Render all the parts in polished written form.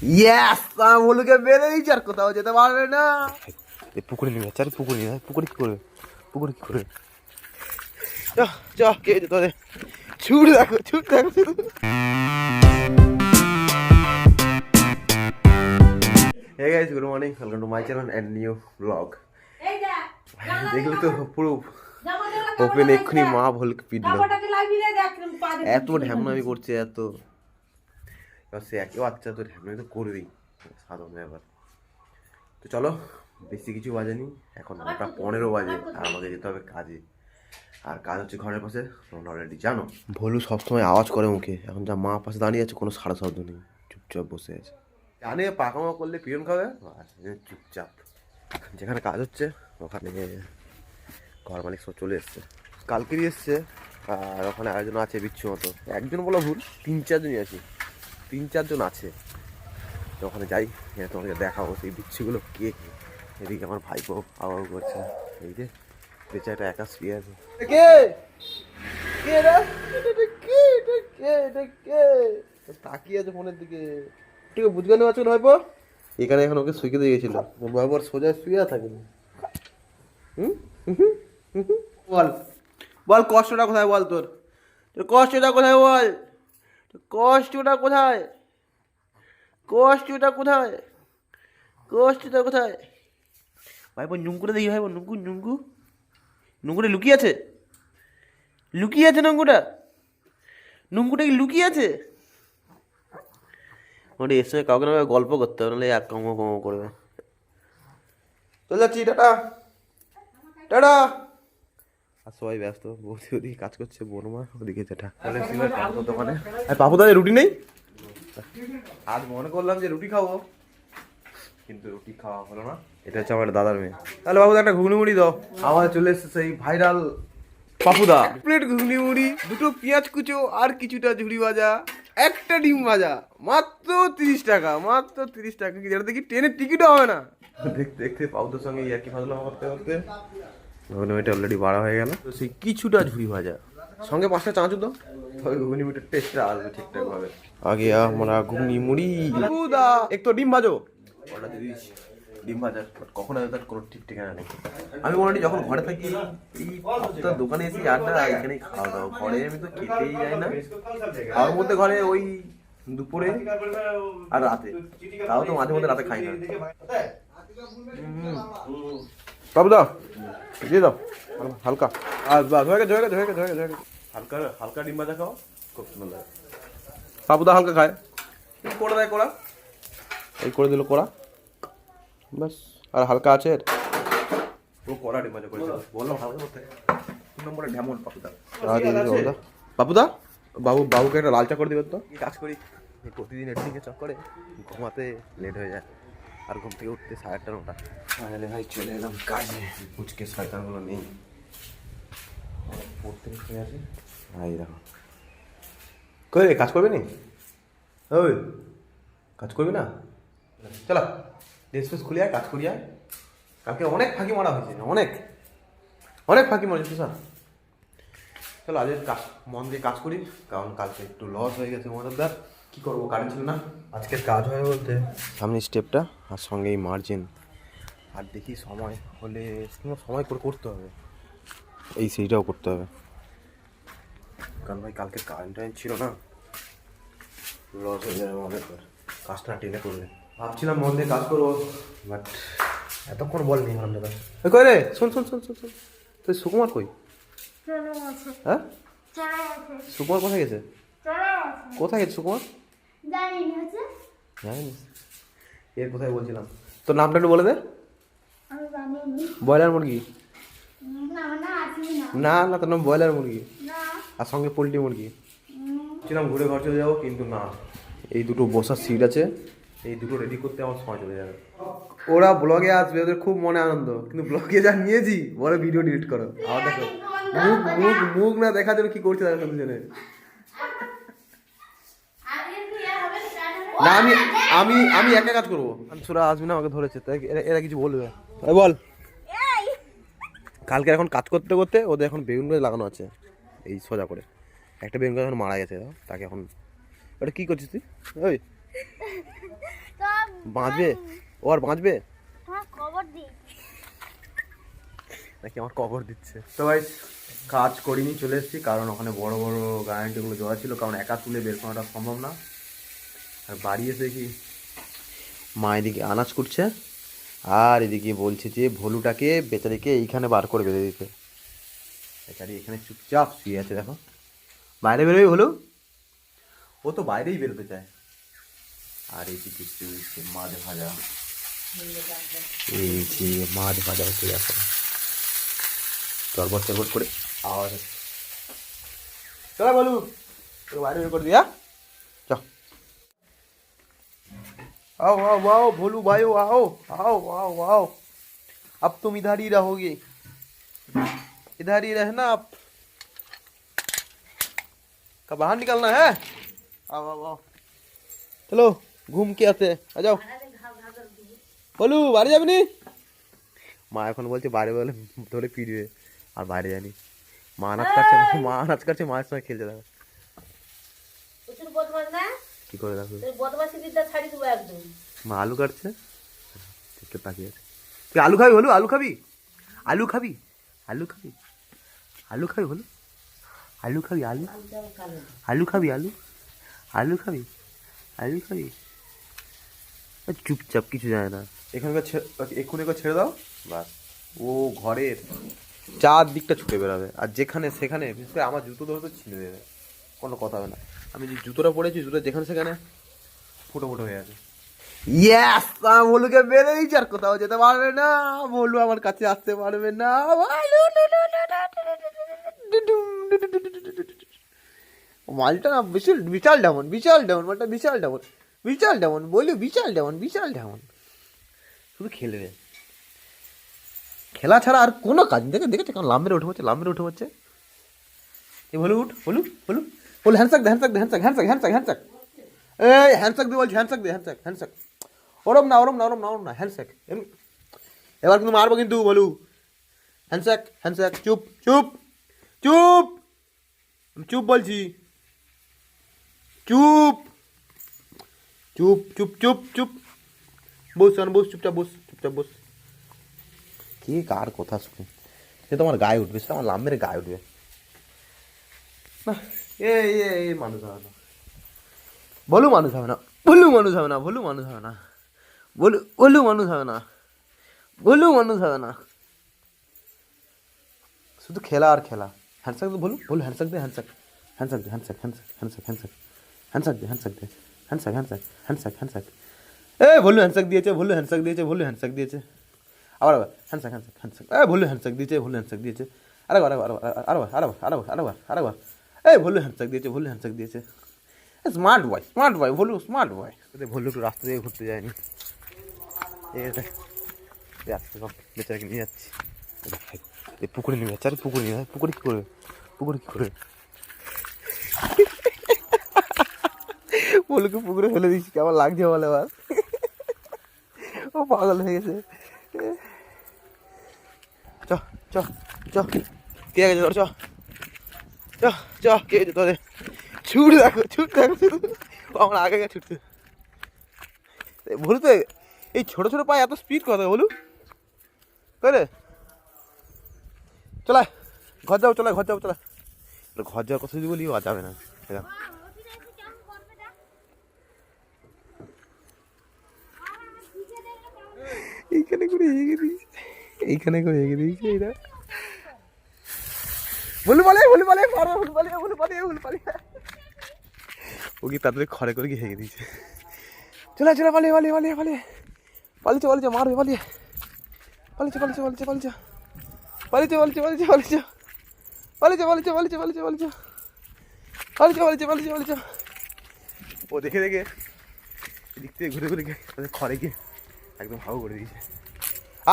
Yes, ভুলুকে বেঁধে দিয়েছি, আর কোথাও যেতে পারবে না। এই পুকুরে নিয়ে যাচ্ছে, আরে পুকুরে নিয়ে যায়, পুকুরে কি করবে, পুকুরে কি করবে? চ কে যেতে হবে, ছুট দেখো, ছুট দেখো শুধু। Hey guys, good morning. Welcome to my channel and new vlog. দেখলে তো পুরো ওপেন এক্ষুনি মা ভুলকে পিটলো, এত ঢ্যামনামি করছে, এত। এবার সে একে বাচ্চা তো ঢ্যামনামি তো করবেই, সাধারণ ব্যাপার। তো চলো, বেশি কিছু বাজেনি, এখন 9:15 বাজে আর আমাকে যেতে হবে কাজে। আর কাজ হচ্ছে ঘরের পাশে, তোমরা অলরেডি জানো। ভোলু সবসময় আওয়াজ করে মুখে, এখন যা মা পাশে দাঁড়িয়ে আছে কোনো সারা শব্দ নেই, চুপচাপ বসে আছে। জানে পাকামা করলে পিয়ন খাবে, চুপচাপ। যেখানে কাজ হচ্ছে ওখানে ঘর মালিক সব চলে এসছে, কালকেরই এসছে। আর ওখানে আয়োজন আছে বিচ্ছু মতো, একজন বলা ভুল, 3-4জনই আছে, 3-4জন আছে। তো ওখানে যাই, তোমাকে দেখাবো সেই বিচ্ছুগুলো কে কে। এদিকে আমার ভাইপো আবার করছে, এই যে বেচারাটা একা শুয়ে আছে। কে কে রে, কে কে কে তাকিয়ে আছে ফোনের দিকে, ঠিক বুঝবে না আজকে ভাইপো। এখানে এখন ওকে শুয়ে দিয়ে গেছিল, বাবার সোজা শুয়ে থাকে। বল বল, কষ্টটা কোথায় বল, তোর তোর কষ্টটা কোথায় বল, তোর কষ্টটা কোথায়, কষ্টটা কোথায়, কষ্টটা কোথায়? ভাইপো নুঙ্গুটা দেখি, ভাইপো নুঙ্গু নুঙ্গু নুঙ্গুটা লুকিয়ে আছে, লুকিয়ে আছে নুঙ্গুটা, নুঙ্গুটা কি লুকিয়ে আছে? ওটা এর সঙ্গে কাউকে না গল্প করতে হবে, নাহলে এক কম কম করবে। চলে যাচ্ছি, টাটা টাটা। আর সবাই ব্যস্ত, বৌদি ওদিকে কাজ করছে, বনমা ওদিকে যেটা দোকানে। আর পাপু দাদা রুটি নেই, আজ মনে করলাম যে রুটি খাবো, কিন্তু রুটি খাওয়া হলো না। এটা হচ্ছে আমার দাদার মেয়ে। তাহলে বাবু একটা ঘুগনি মুড়ি দাও। আমার চলে এসছে সেই ভাইরাল পাপুদা, প্লেট ঘুগনি মুড়ি, 2টো পেঁয়াজ কুচো আর কিছুটা ঝুড়ি ভাজা, একটা ডিম ভাজা, মাত্র 30 টাকা, মাত্র 30 টাকা। কি যেটা দেখি ট্রেনের টিকিটও হবে না। দেখতে দেখতে পাপুদার সঙ্গে একই ফাজলামো করতে করতে ঘুগনি মুড়িটা অলরেডি বাড়া হয়ে গেল। তো সেই কিছুটা ঝুড়ি ভাজা সঙ্গে 5টা চাঁচু দাও, তবে ঘুগনি মুড়িটার টেস্টটা আসবে ঠিকঠাক ভাবে। আগে আমরা ঘুগনি মুড়ি পাপুদা একটু ডিম ভাজো, অর্ডার দিয়ে দিয়েছি ডিম ভাজা। কখন আসবে তার কোনো ঠিক ঠিকানা নেই। আমি মোটামুটি যখন ঘরে থাকি এই পাপুদার দোকানে এসে আড্ডা, এখানেই খাওয়া দাওয়া। ঘরে আমি তো খেতেই যাই না, খাওয়ার মধ্যে ঘরে ওই দুপুরে আর রাতে, তাও তো মাঝে মধ্যে রাতে খাই না। পাপুদা দিয়ে দাও হালকা, আর হয়ে গেছে হয়ে গেছে হয়ে গেছে হয়ে গেছে, হালকা হালকা ডিম ভাজা খাও, খুব সুন্দর লাগে। পাপুদা হালকা খায়, করে দেয় কোড়া, এই করে দিল কোড়া, বাস। আর হালকা আছে ও কড়া ডিম ভাজা করেছে, বললাম হালকা করতে। 3 নম্বরে ঢেমন পাপুদা। পাপুদা বাবুকে একটা লাল চা করে দিবেন তো। কাজ করি প্রতিদিন এডিটিংয়ে চক্করে ঘুমাতে লেট হয়ে যায়, আর ঘুম থেকে উঠতে 8:30 9টা। ফাইনালি ভাই চলে এলাম কাজে, উচকে শয়তানগুলো নেই, পড়তে শুয়ে আছে। ভাই দেখো কই রে, কাজ করবে নি? ওই কাজ করবি না? চলো ড্রেস ফ্রেস খুলে আয়, কাজ করি আয়। কালকে অনেক ফাঁকি মারা হয়েছে, অনেক অনেক ফাঁকি মারছে স্যার। চলো আজ কাজ মন দিয়ে কাজ করি, কারণ কালকে একটু লস হয়ে গেছে মজাদার। কী করবো, কারেন্ট ছিল না। আজকের কাজ হয় বলতে সামনে স্টেপটা আর সঙ্গে এই মার্জিন, আর দেখি সময় হলে সময় করে করতে হবে, এই সেইটাও করতে হবে। কারণ ভাই কালকে কারেন্ট ছিল না, লস হয়ে যাবে অনেক, কাজটা টেনে করবে। ভাবছিলাম মন দিয়ে কাজ করবো, বাট এতক্ষণ বলনি আমার দাদা। কই রে, শোন শোন শোন শোন শোন, তুই সুকুমার কই? হ্যাঁ সুকুমার কোথায় গেছে? কোথায় গেছে সুকুমার? জানিস এর কোথায় বলছিলাম, তোর নামটা একটু বলে দে। ব্রয়লার মুরগি? না না, তোর নাম ব্রয়লার মুরগি, আর সঙ্গে পোলট্রি মুরগি। ছিলাম ঘুরে ঘর চলে যাবো, কিন্তু না, এই দুটো বসার সিট আছে, এই দুটো রেডি করতে আমার সময় চলে যাবে। ওরা ব্লগে আসবে, ওদের খুব মনে আনন্দ, কিন্তু ব্লগে যা নিয়েছি বলে ভিডিও ডিলিট করো। আবার দেখো মুখ মুখ মুখ না দেখার জন্য কি করছে দেখো দুজনে। না আমি আমি আমি একা কাজ করবো, আমি সুরা আসবি না, আমাকে ধরেছে তাই এরা কিছু বলবে। বল, কালকে এখন কাজ করতে করতে ওদের এখন বেগুন গাছ লাগানো আছে, এই সোজা করে একটা বেগুন গাছ এখন মারা গেছে, তাকে এখন ওটা কী করছিস তুই? ওই বাঁচবে? ও আর বাঁচবে নাকি আমার কবর দিচ্ছে? তো ভাই কাজ করিনি, চলে এসেছি, কারণ ওখানে বড় বড় গ্যারান্টিগুলো জড়া ছিল, কারণ একা তুলে বের করাটা সম্ভব না। আর বাড়ি এসে কি মা এদিকে আনাজ করছে, আর এদিকে বলছে যে ভলুটাকে বেচারিকে এইখানে বার করে বেঁধে দিতে। বেচারি এখানে চুপচাপ শুয়ে আছে, দেখো। বাইরে বেরোবে ভলু? ও তো বাইরেই বেরোতে চায়। আর এইদিকে মাছ ভাজা, এই যে মাছ ভাজা হচ্ছে, দেখো চরবট চরবট করে আওয়াজ হচ্ছে। চলো বলু, তোকে বাইরে বের করে দিয়া চ। आओ आओ आओ भोलू भाई आओ आओ आओ आओ, अब तुम इधर ही रहोगे, इधर ही रहना आप, कब बाहर निकलना है? आओ आओ आओ, चलो घूम के आते हैं, आ जाओ। बोलू बाहर যাবি নি? মা এখন বলছে বাইরে বলে ধরে পিটবে, আর বাইরে জানি মা নাচ কাটছে, মা নাচ কাটছে, মায়ের সঙ্গে খেলছে, দেখো কি করে, দেখো মা আলু কাটছে, তাকিয়ে আছে। তুই আলু খাবি বলু? আলু খাবি? আলু খাবি? আলু খাবি? আলু খাবি বলু? আলু খাবি? আলু আলু খাবি? আলু আলু খাবি? আলু খাবি? চুপচাপ, কিছু জানে না। এখানকার এক্ষুনি ছেড়ে দাও, বাস ও ঘরের চারদিকটা ছুটে বেরোবে, আর যেখানে সেখানে, বিশেষ করে আমার জুতো ধরে তো ছিঁড়ে দেবে, কোনো কথা হবে না। আমি যে জুতোটা পরেছি, জুতো যেখানে সেখানে ফুটো ফুটো হয়ে আছে। ইয়েস, ভলুকে বেড়ে দিয়েছি, আর কোথাও যেতে পারবে না, ভলু আমার কাছে আসতে পারবে না। মালটা না বিশাল বিশাল ডামন, বিশাল ডামন, মালটা বিশাল ডামন, বিশাল ডামন, বলি বিশাল ডামন, বিশাল ডামন, শুধু খেলবে, খেলা ছাড়া আর কোনো কাজ দেখে দেখেছে, কারণ লাম্বের উঠে পড়ছে, লাম্বের উঠে পড়ছে। এই বলু উঠ, বলু বলু বলু, হ্যান্ডসাক দে, হ্যান্ডসাক দে, হ্যান্ডসাক হ্যান্ডসাক হ্যান্ডসাক হ্যান্ডসাক, এই হ্যান্ডসাক দে বলছি, হ্যান্ডসাক দে, হ্যান্ডসাক হ্যান্ডসাক, ওরম না ওরম না ওরম না ওরম না, হ্যান্ডসাক। এবার কিন্তু মারবো কিন্তু, বলু হ্যান্ডসাক হ্যান্ডসাক, চুপ চুপ চুপ, চুপ বলছি, চুপ চুপ চুপ চুপ চুপ, বস বস, চুপচাপ বস, চুপচাপ বস। কে কার কথা শুনে সে তোমার গায়ে উঠবে, সে আমার লাম্বের গায়ে উঠবে না। এই মানুষ হবে না, বলু মানুষ হবে না, বলু মানুষ হবে না, বলু মানুষ হবে না, বলু বলু মানুষ হবে না, বলু মানুষ হবে না, শুধু খেলা আর খেলা। হ্যান্ডসাক দে বলু, বলু হ্যান্ডসাক দে, হ্যান্ডসাক হ্যান্ডসাক দে, হ্যান্ডসাক হ্যান্ডসাক হ্যান্ডসাক হ্যান্ডসাক হ্যান্ডসাক দে, হ্যান্ডসাক দে, হ্যান্ডসাক হ্যান্ডসাক হ্যান্ডসাক হ্যান্ডসাক, এ ভলু হ্যান্ডসাক দিয়েছে, ভলু হ্যান্ডসাক দিয়েছে, ভলু হ্যান্ডসাক দিয়েছে, আবার আবার হ্যান্ডসাক হ্যান্ডসাক হ্যান্ডসাক, এ ভলু হ্যান্ডসাক দিয়েছে, ভলু হ্যান্ডসাক দিয়েছে, আরেকবার আরেকবার আরেকবার আরেকবার আরেকবার আরেকবার আরেকবার, এই ভলু হ্যান্ডসাক দিয়েছে, ভলু হ্যান্ডসাক দিয়েছে, smart boy Bhulu, smart boy. Bhulu একটু রাস্তা দিয়ে ঘুরতে যায়নি, বেচারাকে নিয়ে যাচ্ছি, পুকুরে নিয়ে যাচ্ছে, আরে পুকুরে নিয়ে, পুকুরে কী করবে, পুকুরে কী করবে, ভলুকে পুকুরে ফেলে দিচ্ছি, কেমন লাগছে বলে, আবার ও পাগল হয়ে গেছে। চ চ চ, কে গেছে তোর, চ চ চ, কে গেছে তোদের, ছুট দেখো, ছুট দেখো, শুধু আমার আগে গিয়ে ছুটতে। বলু তো এই ছোটো ছোটো পায়ে এত স্পিড কথা, বলু রে, চলায় ঘর যাও, চলায় ঘর যাও, চলা, ঘর যাওয়ার কথা যদি বলি আর যাবে না, এইখানে করে হেগে দিয়েছে, এইখানে করে হেগে দিয়েছে এরা, বলু বলে, বলু বলে, বলু বলে, বলু বলে, বলু বলে, ও কি তাদের ঘরে করে গিয়ে হেগে দিয়েছে। চলে চলে, পালিয়ে পালিয়ে পালিয়ে পালিয়ে পালিয়েছে, পালিয়েছে, মারবে পালিয়ে, পালিয়েছে পালিয়েছে পালিয়েছে পালিয়েছে পালিয়েছে পালিয়েছে পালিয়েছে পালিয়েছে পালিয়েছে পালিয়েছে পালিয়েছে পালিয়েছে পালিয়েছে পালিয়েছে পালিয়েছে পালিয়েছে পালিয়েছে, ও দেখে দেখে এদিক থেকে ঘুরে ঘুরে গিয়ে তাদের ঘরে গিয়ে একদম হাউ করে দিয়েছে।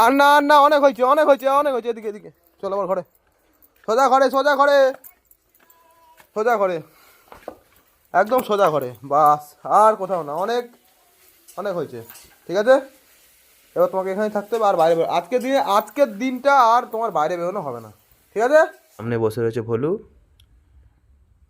আর না আর না, অনেক হয়েছে অনেক হয়েছে অনেক হয়েছে, এদিকে এদিকে চলো আমার ঘরে, সোজা ঘরে, সোজা ঘরে, সোজা ঘরে, একদম সোজা ঘরে, বাস আর কোথাও না, অনেক অনেক হয়েছে, ঠিক আছে। এবার তোমাকে এখানে থাকতে হবে, আর বাইরে বেরো আজকের দিনটা আর তোমার বাইরে বেরোনো হবে না, ঠিক আছে। সামনে বসে রয়েছে ভলু,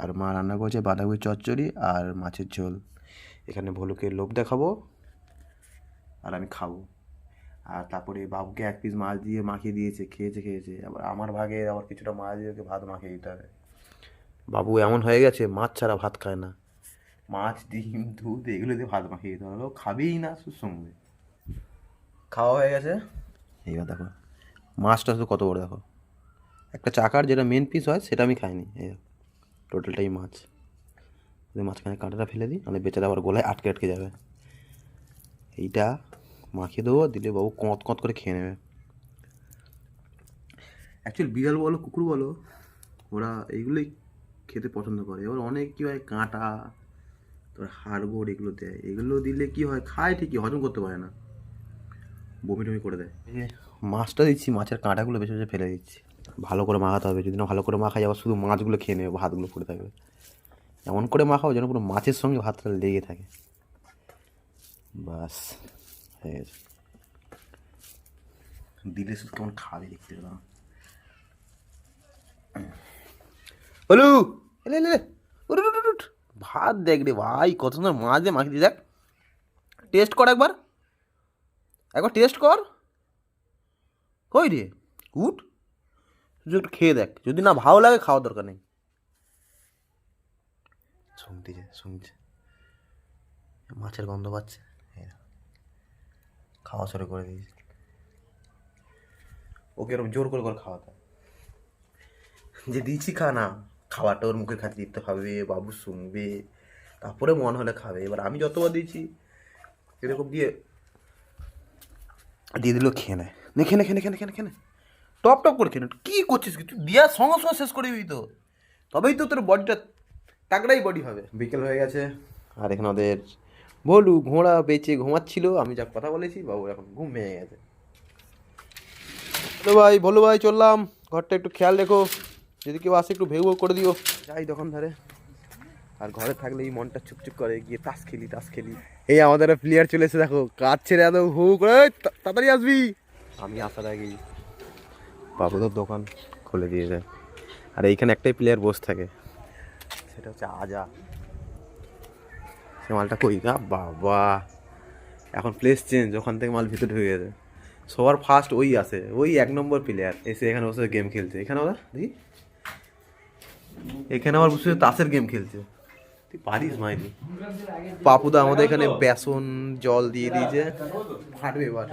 আর মা রান্না করছে বাঁধাকপি চচ্চড়ি আর মাছের ঝোল। এখানে ভলুকে লোভ দেখাবো, আর আমি খাবো। আর তারপরে বাবুকে এক পিস মাছ দিয়ে মাখিয়ে দিয়েছে, খেয়েছে। আবার আমার ভাগে আবার কিছুটা মাছ দিয়ে ওকে ভাত মাখিয়ে দিতে হবে। বাবু এমন হয়ে গেছে মাছ ছাড়া ভাত খায় না, মাছ ডিম দুধ এগুলো দিয়ে ভাত মাখিয়ে দিতে হবে, ও খাবেই না সুসঙ্গে। খাওয়া হয়ে গেছে, এইবার দেখো মাছটা শুধু কত বড়, দেখো একটা চাকার যেটা মেন পিস হয় সেটা আমি খাইনি, এই টোটালটাই মাছ। যদি মাঝখানে কাঁটাটা ফেলে দিই তাহলে বেচারা আবার গলায় আটকে যাবে। এইটা মাখিয়ে দেবো, দিলে বাবু কঁত কঁত করে খেয়ে নেবে। অ্যাকচুয়ালি বিড়াল বলো কুকুর বলো, ওরা এইগুলোই খেতে পছন্দ করে। এবার অনেক কী হয় কাঁটা, তোর হাড়গোড় এগুলো দেয়, এগুলো দিলে কি হয় খায় ঠিকই, হজম করতে পারে না, বমি টমি করে দেয়। মাছটা দিচ্ছি, মাছের কাঁটাগুলো বেছে বেছে ফেলে দিচ্ছি। ভালো করে মাখাতে হবে, যদি না ভালো করে মাখাই আবার শুধু মাছগুলো খেয়ে নেবে, ভাতগুলো পড়ে থাকবে। এমন করে মাখাও যেন পুরো মাছের সঙ্গে ভাতটা লেগে থাকে, বাস হয়ে গেছে। দিলে শুধু কেমন খাবে দেখতে পেলাম। বলু এলে এলে ভাত দেখ রে ভাই, কত সুন্দর মাছ দিয়ে মাখিয়ে দেখ, টেস্ট কর একবার টেস্ট কর। কই রে উঠ, তুই একটু খেয়ে দেখ, যদি না ভালো লাগে খাওয়ার দরকার নেই। শুনছে মাছের গন্ধ পাচ্ছে, খাওয়া শুরু করে দিয়েছে। ওকে এরকম জোর করে খাওয়াতে, যে দিয়েছি খা না, খাবারটা ওর মুখে খাতে দিতে হবে, বাবু শুনবে, তারপরে মন হলে খাবে। এবার আমি যতবার দিয়েছি এরকম দিয়ে দিল, খেয়ে নেয়, খেনে টপ করে খেয়ে, কী করছিস কি তুই, দেওয়ার সঙ্গে সঙ্গে শেষ করে দিবি তো, তবেই তো তোর বডিটা তাগড়াই বডি হবে। বিকেল হয়ে গেছে, আর এখানে ওদের বলু ঘোড়া বেঁচে ঘুমাচ্ছিল, আমি যা কথা বলেছি বাবু এখন ঘুম ভেঙে গেছে। বলো ভাই চললাম, ঘরটা একটু খেয়াল রেখো, যদি কেউ আসে একটু ভেউ করে দিও। যাই দোকানধারে, আর ঘরে থাকলে এই মনটা চুপচুপ করে, গিয়ে তাস খেলি। এই আমাদের প্লেয়ার চলে এসে দেখো, কাজ ছেড়ে এত হু করে তাড়াতাড়ি আসবি। আমি আসার আগেই বাবু তোর দোকান খুলে দিয়েছে, আর এইখানে একটাই প্লেয়ার বসে থাকে, সেটা হচ্ছে আজা। সে মালটা কই না বাবা, এখন প্লেস চেঞ্জ, ওখান থেকে মাল ভিতরে ঢুকে গেছে। সবার ফার্স্ট ওই আসে, ওই 1 নম্বর প্লেয়ার এসে এখানে বসে গেম খেলছে। এখানে ওরা দেখি, এখানে আবার বসে তাসের গেম খেলছে। তুই পারিস মাইরি। পাপুদা আমাদের এখানে বেসন জল দিয়ে দিয়েছে, ফাটবে এবার।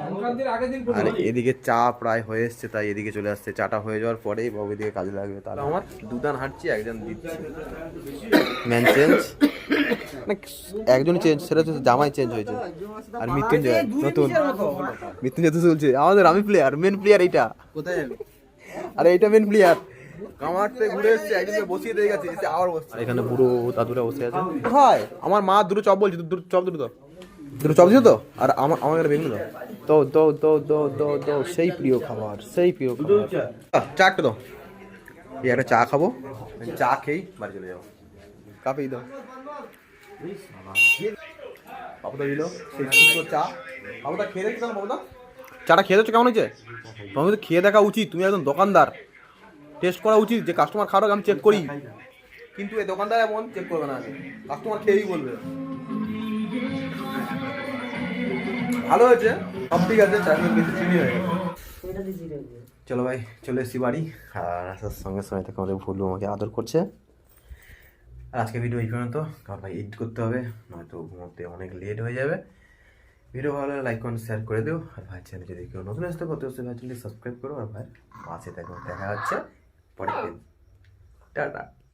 আর এদিকে চা প্রায় হয়ে এসছে, তাই এদিকে চলে আসছে। চাটা হয়ে যাওয়ার পরেই বাবু এদিকে কাজে লাগবে। তাহলে আমার দুদান হাঁটছি, একজন দিচ্ছি। ম্যান চেঞ্জ না, একজনই চেঞ্জ, সেটা হচ্ছে জামাই চেঞ্জ হয়েছে। আর মৃত্যুঞ্জয় নতুন, মৃত্যুঞ্জয় তো চলছে আমাদের। আমি প্লেয়ার, মেন প্লেয়ার এইটা। কোথায় যাবে? আরে এইটা মেন প্লেয়ার, কামার থেকে ঘুরে এসছে, একজনকে বসিয়ে দিয়ে গেছে, এসে আবার বসছে। এখানে বুড়ো দাদুরা বসে আছে। হয় আমার মা দুটো চপ বলছি, দুটো চপ দুটো চপ দিও তো। আর আমার একটা বেগুন দাও, তো সেই প্রিয় খাবার, সেই প্রিয় খাবার। চা একটা দাও, এই একটা চা খাবো, চা খেয়েই বাড়ি চলে যাবো। কাপেই দাও বাবুদা দিল সেই সুন্দর চা। বাবুদা খেয়ে দেখছো কেমন? বাবুদা চাটা খেয়ে দেখছো কেমন হয়েছে? তোমাকে তো খেয়ে দেখা উচিত, তুমি একদম দোকানদার, টেস্ট করা উচিত যে কাস্টমার খাওয়ার আমি চেক করি। কিন্তু এই দোকানদার এমন চেক করবে না, কাস্টমার খেয়েই বলবে ভালো হয়েছে, সব ঠিক আছে, চাটনির বেশি চিনি হয়ে গেছে। চলো ভাই চলে এসেছি বাড়ি, আর আসার সঙ্গে সঙ্গে থেকে আমাদের ভুলু আমাকে আদর করছে। আর আজকে ভিডিও এই পর্যন্ত, কারণ ভাই এডিট করতে হবে, নয়তো ঘুমোতে অনেক লেট হয়ে যাবে। ভিডিও ভালো লাগলে লাইক কমেন্ট শেয়ার করে দিও। আর ভাই চ্যানেল যদি কেউ নতুন আসতে করতে হচ্ছে, ভাই চ্যানেলটি সাবস্ক্রাইব করো। আর ভাই পাশে দেখা হচ্ছে পরের দিন, টাটা।